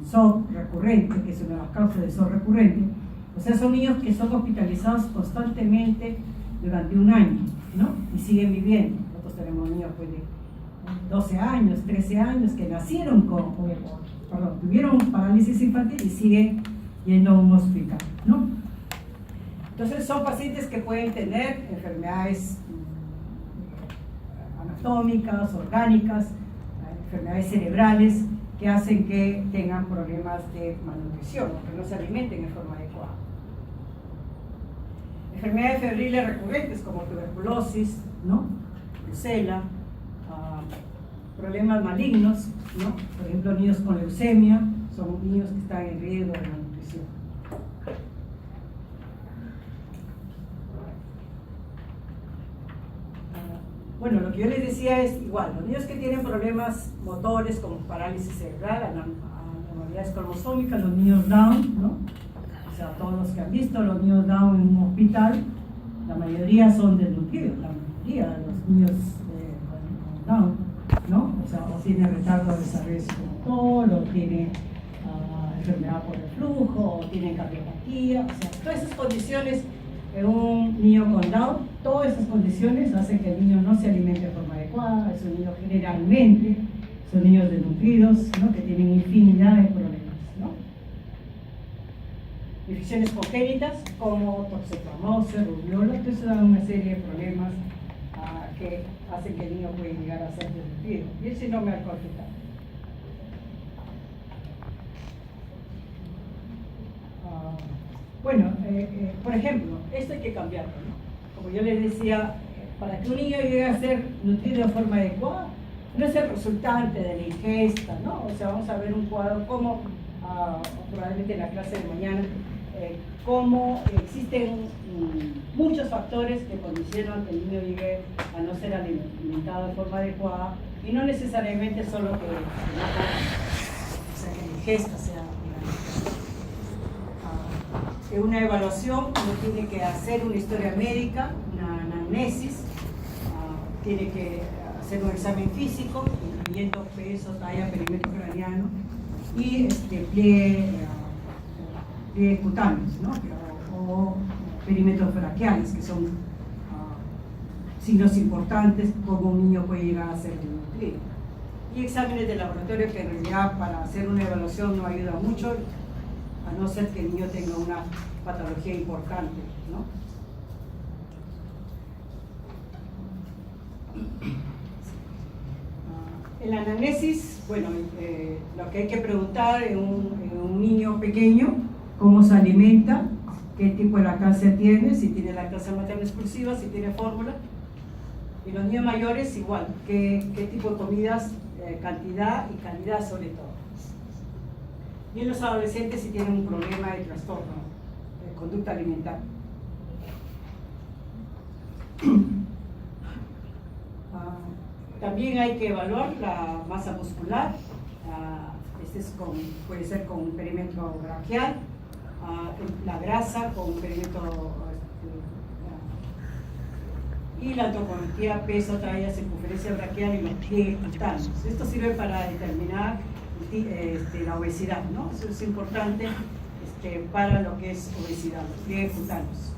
SOP recurrente, que es una de las causas de SOP recurrente, o sea, son niños que son hospitalizados constantemente durante un año, ¿no? Y siguen viviendo. Nosotros tenemos niños pues, de 12 años, 13 años, que nacieron tuvieron parálisis infantil y siguen yendo a un hospital, ¿no? Entonces son pacientes que pueden tener enfermedades anatómicas, orgánicas, enfermedades cerebrales que hacen que tengan problemas de malnutrición, que no se alimenten en forma adecuada. Enfermedades febriles recurrentes como tuberculosis, ¿no? Brucela, problemas malignos, ¿no? Por ejemplo, niños con leucemia son niños que están en riesgo de malnutrición. Bueno, lo que yo les decía es igual, los niños que tienen problemas motores como parálisis cerebral, anormalidades cromosómicas, los niños Down, ¿no? O sea, todos los que han visto los niños Down en un hospital, la mayoría son desnutridos, la mayoría de los niños con Down, ¿no? O sea, o tienen retardo de desarrollo psicomotor, o tienen enfermedad por reflujo, o tienen cardiopatía, o sea, todas esas condiciones en un niño con Down, todas esas condiciones hacen que el niño no se alimente de forma adecuada, es un niño generalmente, son niños desnutridos, ¿no? Que tienen infinidad de problemas, ¿no? Infecciones congénitas como toxoplasmosis, rubiola, que eso da una serie de problemas que hacen que el niño pueda llegar a ser desnutrido. Y el síndrome alcohol fetal. Bueno, por ejemplo, esto hay que cambiarlo, ¿no? Como yo les decía, para que un niño llegue a ser nutrido de forma adecuada, no es el resultante de la ingesta, ¿no? O sea, vamos a ver un cuadro como, probablemente en la clase de mañana, cómo existen muchos factores que condicionan que el niño llegue a no ser alimentado de forma adecuada, y no necesariamente solo que la ingesta sea. En una evaluación uno tiene que hacer una historia médica, una anamnesis, tiene que hacer un examen físico, incluyendo peso, talla, perímetro craneano y pliegue cutáneos, ¿no? o perímetros braquiales, que son signos importantes como un niño puede llegar a ser desnutrido. Y exámenes de laboratorio que en realidad para hacer una evaluación no ayuda mucho, a no ser que el niño tenga una patología importante, ¿no? En la anamnesis, bueno, lo que hay que preguntar en un niño pequeño, cómo se alimenta, qué tipo de lactancia tiene, si tiene lactancia materna exclusiva, si tiene fórmula. Y los niños mayores igual, qué tipo de comidas, cantidad y calidad sobre todo. Y en los adolescentes si tienen un problema de trastorno de conducta alimentaria. También hay que evaluar la masa muscular, puede ser con un perímetro braquial, la grasa con un perímetro y la antropometría, peso, talla, circunferencia braquial y los pliegues cutáneos. Esto sirve para determinar la obesidad, ¿no? Eso es importante para lo que es obesidad, los pliegues cutáneos.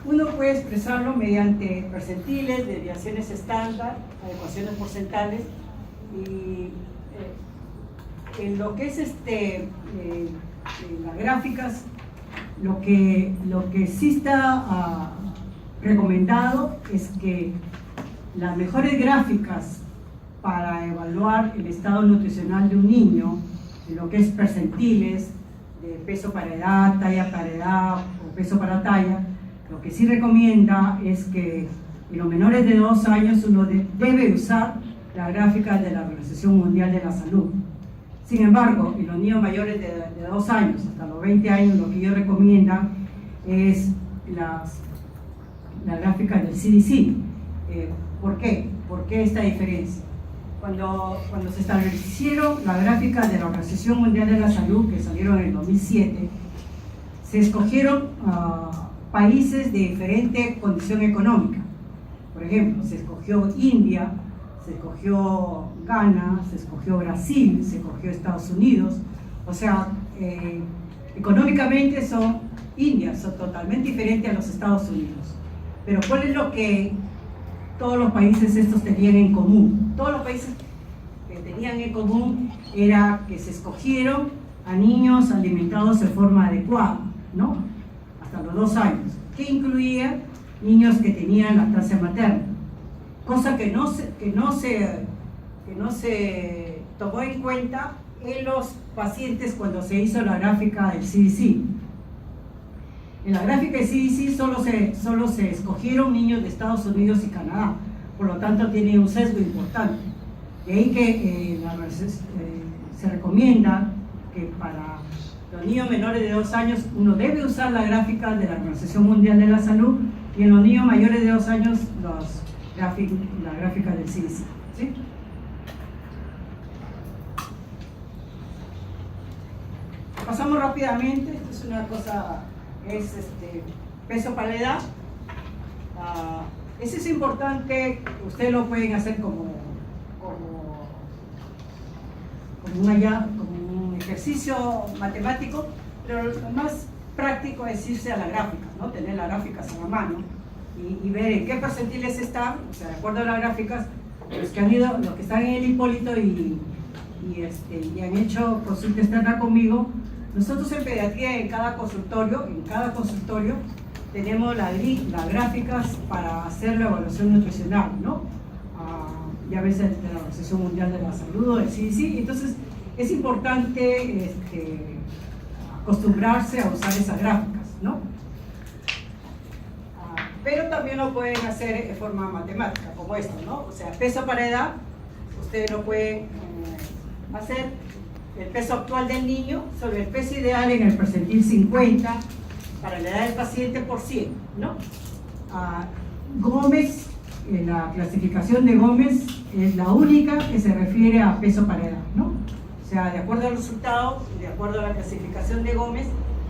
Uno puede expresarlo mediante percentiles, desviaciones estándar, adecuaciones porcentales, y en lo que es las gráficas, lo que sí está recomendado es que las mejores gráficas para evaluar el estado nutricional de un niño, en lo que es percentiles, de peso para edad, talla para edad o peso para talla, lo que sí recomienda es que en los menores de 2 años uno debe usar la gráfica de la Organización Mundial de la Salud. Sin embargo, en los niños mayores de 2 años hasta los 20 años, lo que ellos recomiendan es la gráfica del CDC. ¿Por qué? ¿Por qué esta diferencia? Cuando se establecieron la gráfica de la Organización Mundial de la Salud, que salieron en el 2007, se escogieron países de diferente condición económica. Por ejemplo, se escogió India, se escogió Ghana, se escogió Brasil, se escogió Estados Unidos. O sea, económicamente India son totalmente diferentes a los Estados Unidos. Pero ¿cuál es lo que todos los países estos tenían en común? Todos los países que tenían en común era que se escogieron a niños alimentados de forma adecuada, ¿no? Hasta los 2 años, que incluía niños que tenían lactancia materna, cosa que no se tomó en cuenta en los pacientes cuando se hizo la gráfica del CDC. En la gráfica del CDC solo se escogieron niños de Estados Unidos y Canadá, por lo tanto tiene un sesgo importante. De ahí que se recomienda que para los niños menores de 2 años uno debe usar la gráfica de la Organización Mundial de la Salud, y en los niños mayores de 2 años la gráfica del CDC. ¿Sí? Pasamos rápidamente. Esto es una cosa, peso para la edad. Ese es importante, ustedes lo pueden hacer como un ejercicio matemático, pero lo más práctico es irse a la gráfica, ¿no? Tener las gráficas a la mano y ver en qué percentiles están, o sea, de acuerdo a las gráficas, los que están en el Hipólito y han hecho consulta externa conmigo. Nosotros en pediatría, en cada consultorio tenemos las gráficas para hacer la evaluación nutricional, ¿no? Ya ves, de la Organización Mundial de la Salud o del CDC. Entonces es importante acostumbrarse a usar esas gráficas, ¿no? Pero también lo pueden hacer de forma matemática, como esto, ¿no? O sea, peso para edad, ustedes lo pueden hacer el peso actual del niño sobre el peso ideal en el percentil 50 para la edad del paciente por 100, ¿no? Gómez, la clasificación de Gómez es la única que se refiere a peso para edad, ¿no? O sea, de acuerdo al resultado, de acuerdo a la clasificación de Gómez,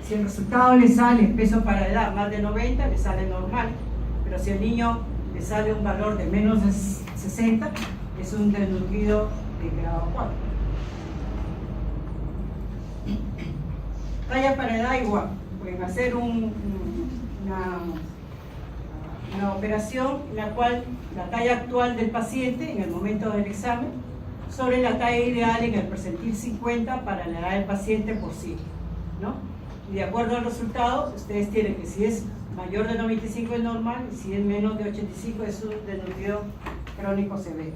si el resultado le sale peso para edad más de 90, le sale normal, pero si al niño le sale un valor de menos de 60, es un desnutrido de grado 4. Talla para edad igual, pueden hacer una operación en la cual la talla actual del paciente en el momento del examen sobre la talla ideal en el percentil 50 para la edad del paciente por 100, ¿no? Y de acuerdo al resultado, ustedes tienen que si es mayor de 95 es normal y si es menos de 85 es un desnutrido crónico severo.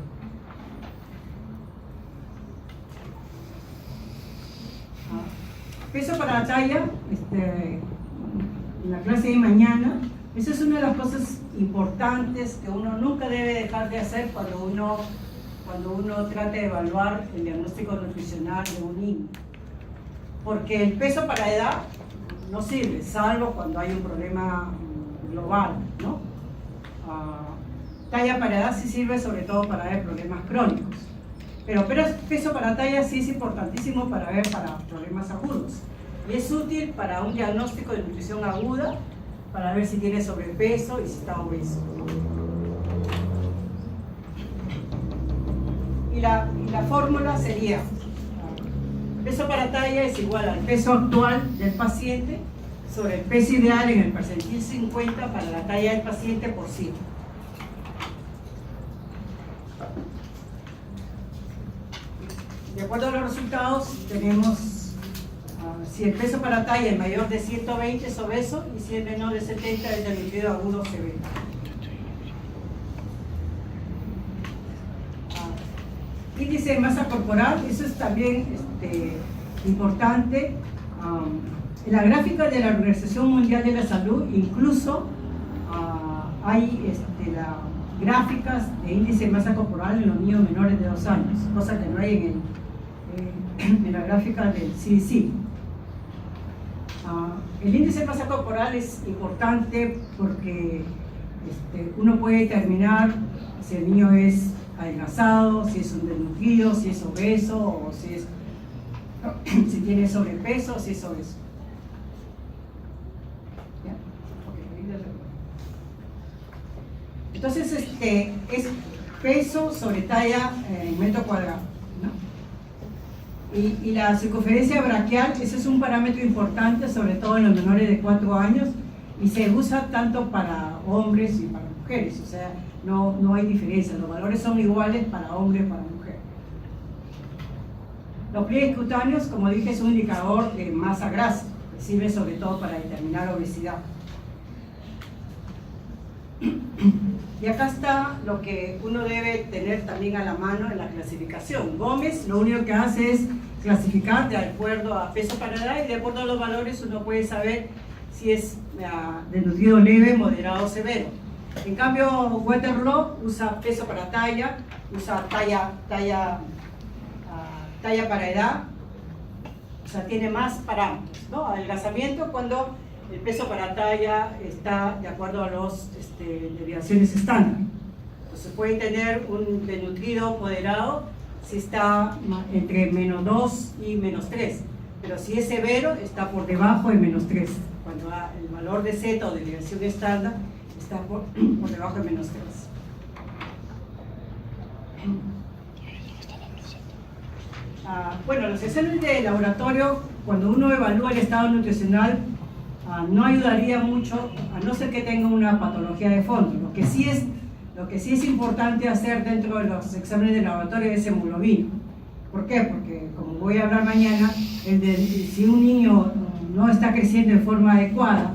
Peso para la talla, en la clase de mañana, esa es una de las cosas importantes que uno nunca debe dejar de hacer cuando uno trata de evaluar el diagnóstico nutricional de un niño. Porque el peso para edad no sirve, salvo cuando hay un problema global, ¿no? Talla para edad sí sirve sobre todo para ver problemas crónicos. Pero peso para talla sí es importantísimo para ver para problemas agudos. Y es útil para un diagnóstico de nutrición aguda, para ver si tiene sobrepeso y si está obeso. Y la fórmula sería, peso para talla es igual al peso actual del paciente sobre el peso ideal en el percentil 50 para la talla del paciente por 100. De acuerdo a los resultados, tenemos si el peso para talla es mayor de 120 es obeso y si es menor de 70 es desnutrido agudo severo. Índice de masa corporal, eso es también importante. En la gráfica de la Organización Mundial de la Salud incluso hay las gráficas de índice de masa corporal en los niños menores de 2 años, cosa que no hay en la gráfica del CDC. El índice de masa corporal es importante porque uno puede determinar si el niño es adelgazado, si es un desnutrido, si es obeso, o si tiene sobrepeso o si es obeso. Entonces, es peso sobre talla en metro cuadrado, ¿no? Y la circunferencia braquial, ese es un parámetro importante, sobre todo en los menores de 4 años, y se usa tanto para hombres y para mujeres, o sea, no hay diferencia, los valores son iguales para hombres y para mujeres. Los pliegues cutáneos, como dije, es un indicador de masa grasa, que sirve sobre todo para determinar obesidad. Y acá está lo que uno debe tener también a la mano en la clasificación. Gómez lo único que hace es clasificar de acuerdo a peso para edad, y de acuerdo a los valores uno puede saber si es desnutrido leve, moderado o severo. En cambio, Waterloo usa peso para talla, usa talla para edad, o sea, tiene más parámetros, ¿no? Adelgazamiento cuando el peso para talla está de acuerdo a las desviaciones estándar. Entonces puede tener un desnutrido moderado si está entre -2 y -3, pero si es severo está por debajo de -3, cuando el valor de Z o de desviación estándar está por debajo de -3. Bueno, los exámenes de laboratorio, cuando uno evalúa el estado nutricional, no ayudaría mucho, a no ser que tenga una patología de fondo. Lo que sí es importante hacer dentro de los exámenes de laboratorio es hemoglobina. ¿Por qué? Porque, como voy a hablar mañana, si un niño no está creciendo de forma adecuada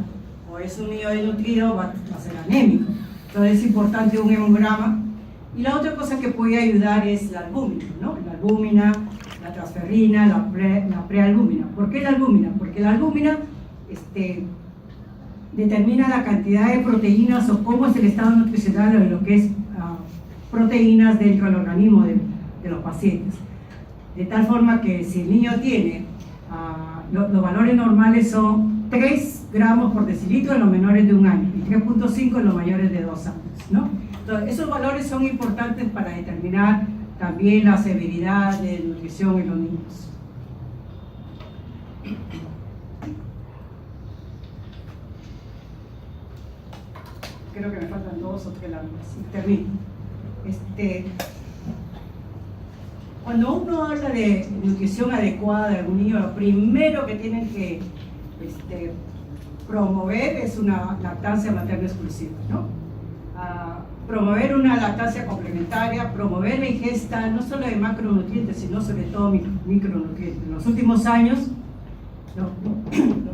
o es un niño desnutrido, va a ser anémico. Entonces es importante un hemograma. Y la otra cosa que puede ayudar es la albúmina, ¿no? La albúmina, la transferrina, la prealbúmina. ¿Por qué la albúmina? Porque la albúmina determina la cantidad de proteínas o cómo es el estado nutricional de lo que es proteínas dentro del organismo de los pacientes. De tal forma que si el niño tiene, los valores normales son 3 gramos por decilitro en los menores de 1 año y 3.5 en los mayores de 2 años, ¿no? Entonces, esos valores son importantes para determinar también la severidad de nutrición en los niños. Creo que me faltan 2 o 3 láminas y termino. Cuando uno habla de nutrición adecuada de un niño, lo primero que tienen que promover es una lactancia materna exclusiva, ¿no? Promover una lactancia complementaria, promover la ingesta no solo de macronutrientes, sino sobre todo micronutrientes. En los últimos años, los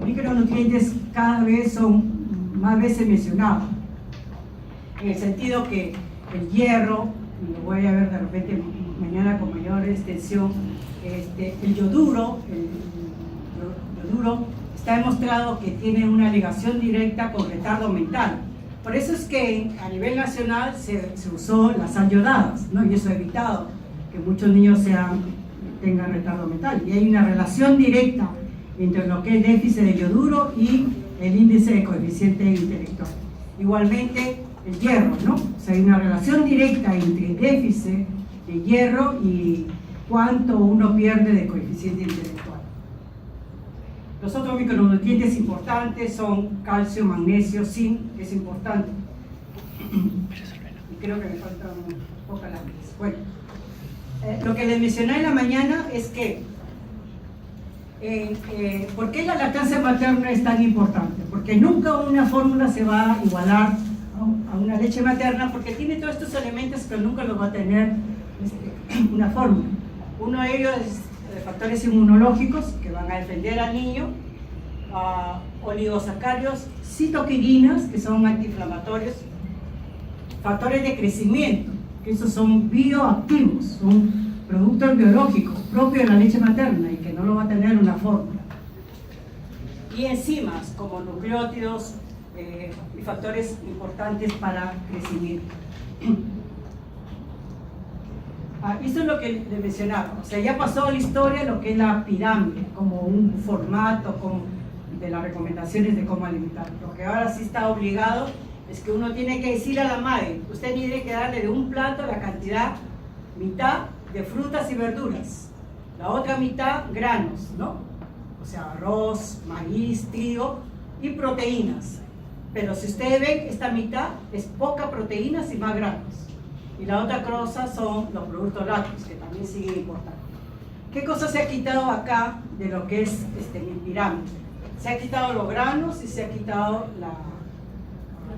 micronutrientes cada vez son más veces mencionados, en el sentido que el hierro, y lo voy a ver de repente mañana con mayor extensión, el yoduro, está demostrado que tiene una ligación directa con retardo mental. Por eso es que a nivel nacional se usó las sal yodadas, ¿no? Y eso ha evitado que muchos niños tengan retardo mental. Y hay una relación directa entre lo que es déficit de yoduro y el índice de coeficiente intelectual. Igualmente el hierro, ¿no? O sea, hay una relación directa entre el déficit de hierro y cuánto uno pierde de coeficiente intelectual. Los otros micronutrientes importantes son calcio, magnesio, zinc, que es importante. Y creo que me faltan pocas láminas. Bueno, lo que les mencioné en la mañana es que ¿por qué la lactancia materna es tan importante? Porque nunca una fórmula se va a igualar a una leche materna, porque tiene todos estos elementos que nunca los va a tener una fórmula. Uno de ellos es factores inmunológicos que van a defender al niño, oligosacáridos, citoquininas, que son antiinflamatorios, factores de crecimiento, que esos son bioactivos, son productos biológicos propios de la leche materna y que no lo va a tener una fórmula. y enzimas como nucleótidos y factores importantes para crecimiento. Eso es lo que le mencionaba, o sea, ya pasó a la historia lo que es la pirámide, como un formato de las recomendaciones de cómo alimentar. Lo que ahora sí está obligado es que uno tiene que decirle a la madre, usted tiene que darle de un plato la cantidad, mitad de frutas y verduras, la otra mitad granos, ¿no? O sea, arroz, maíz, trigo y proteínas. Pero si ustedes ven, esta mitad es poca proteínas y más granos. Y la otra cosa son los productos lácteos, que también siguen importando. ¿Qué cosa se ha quitado acá de lo que es mi pirámide? Se ha quitado los granos y se ha quitado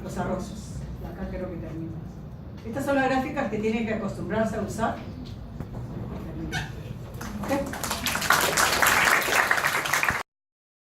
los arrozos. Acá creo que terminamos. Estas son las gráficas que tienen que acostumbrarse a usar. ¿Okay?